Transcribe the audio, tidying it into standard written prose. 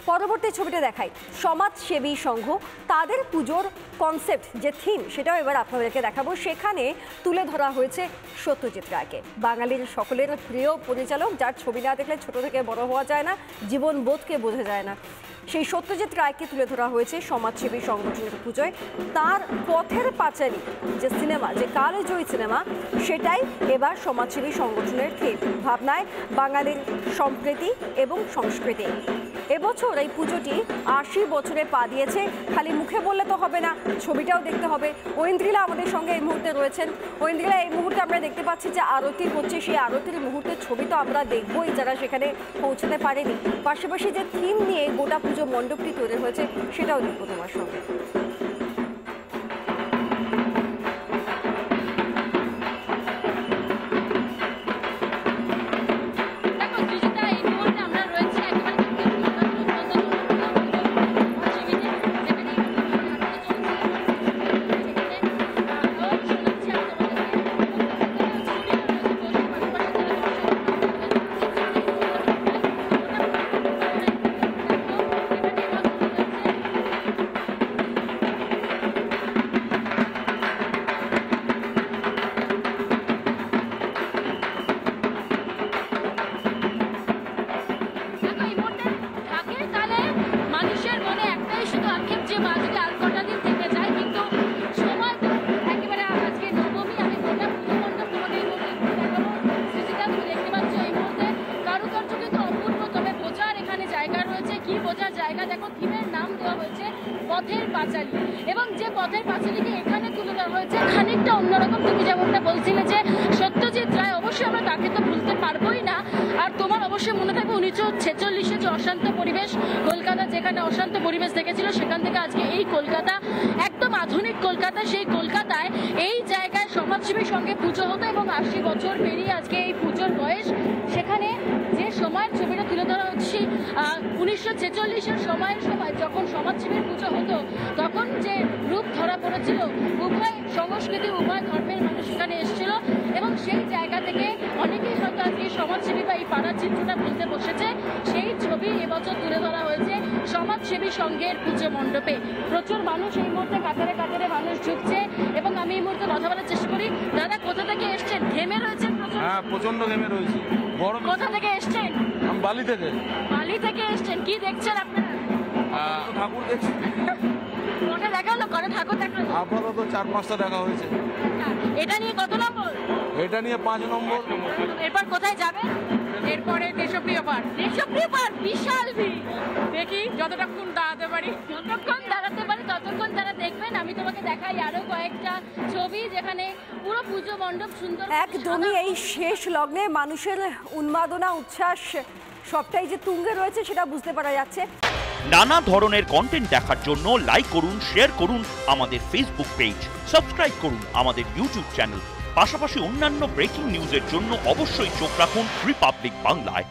পরবর্তী ছবিটা দেখাই, সমাজসেবী সংঘ তাদের পুজোর কনসেপ্ট যে থিম সেটাও এবার আপনাদেরকে দেখাবো। সেখানে তুলে ধরা হয়েছে সত্যজিৎ রায়কে, বাঙালির সকলের প্রিয় পরিচালক, যার ছবি না দেখলে ছোট থেকে বড় হওয়া যায় না, জীবনবোধকে বোঝা যায় না। সেই সত্যজিৎ রায়কে তুলে ধরা হয়েছে সমাজসেবী সংগঠনের পুজোয়। তার পথের পাঁচালী যে সিনেমা, যে কালজয়ী সিনেমা, সেটাই এবার সমাজসেবী সংগঠনের থিম, ভাবনায় বাঙালির সম্প্রীতি এবং সংস্কৃতি। এবছর এই পুজোটি ৮০ বছরে পা দিয়েছে। খালি মুখে বললে তো হবে না, ছবিটাও দেখতে হবে। ঐন্দ্রিলা আমাদের সঙ্গে এই মুহূর্তে রয়েছেন। ঐন্দ্রিলা, এই মুহূর্তে আমরা দেখতে পাচ্ছি যে আরতি হচ্ছে, সেই আরতির মুহূর্তের ছবি তো আমরা দেখবই যারা সেখানে পৌঁছতে পারেনি। পাশাপাশি যে থিম নিয়ে গোটা পুজো মণ্ডপটি তৈরি হয়েছে সেটাও দেখবো তোমার সঙ্গে। পথের পাঁচালী, এবং যে পথের পাঁচালীকে এখানে তুলে ধরা হয়েছে খানিকটা অন্যরকম। তুমি যেমনটা বলছিলে যে সত্যজিৎ রায়, অবশ্যই আমরা তাকে তো ভুলতে পারবোই না। আর তোমার অবশ্যই মনে থাকবে 1946-এ যে অশান্ত পরিবেশ, কলকাতা যেখানে অশান্ত পরিবেশ দেখেছিল, সেখান থেকে আজকে এই কলকাতা একদম আধুনিক কলকাতা। সেই কলকাতায় এই জায়গায় সমাজসেবীর সঙ্গে পুজো হতো এবং ৮০ বছর পেরিয়ে আজকে এই পুজোর বয়স। সেখানে যে সময়ের ছবিটা তুলে ধরা হচ্ছে 1946-এর সময় যখন সমাজসেবীর পুজো হতো, তখন যে রূপ ধরা পড়েছিল, উভয় সংস্কৃতি উভয় ধর্মের মানুষ এখানে এসেছিল এবং সেই জায়গা থেকে অনেকেই হয়তো আজকে সমাজসেবী বা এই পাড়ার চিত্রটা বলতে বসেছে। সেই ছবি এবছর তুলে ধরা হয়েছে সমাজসেবী সংঘের পুজো মণ্ডপে। প্রচুর মানুষ এই মুহূর্তে কাতারে কাতারে মানুষ ঢুকছে এবং আমি এই মুহূর্তে কথা বলার চেষ্টা করি। দাদা, কোথা থেকে এসছেন? ঘেমে রয়েছেন? হ্যাঁ, প্রচন্ড ঘেমে রয়েছে। কোথা থেকে এসছেন? আমি বালি থেকে। বালি থেকে এসছেন, কি দেখছেন আপনারা? ঠাকুর দেখছি। কোনটা দেখালো? করে ঠাকুর দেখালো? আপাতত 4-5টা দেখা হয়েছে। এটা নিয়ে কত নম্বর? এটা নিয়ে 5 নম্বর। এরপর কোথায় যাবে? এরপরে দেশপ্রিয় পার্ক। দেশপ্রিয় পার্ক বিশাল ভিড়, দেখি যতক্ষণ দাঁড়াতে পারি ততক্ষণ তারা দেখবেন। আমি তোমাকে দেখাই আরো কয়েকটা ছবি যেখানে পুরো পুজো মণ্ডপ সুন্দর। একদমই এই শেষ লগ্নে মানুষের উন্মাদনা, উচ্ছ্বাস সবটাই যে তুঙ্গে রয়েছে সেটা বুঝতে পারা যাচ্ছে। নানা ধরনের কন্টেন্ট দেখার জন্য লাইক করুন, শেয়ার করুন আমাদের ফেসবুক পেজ, সাবস্ক্রাইব করুন আমাদের ইউটিউব চ্যানেল। পাশাপাশি অন্যান্য ব্রেকিং নিউজের জন্য অবশ্যই চোখ রাখুন রিপাবলিক বাংলায়।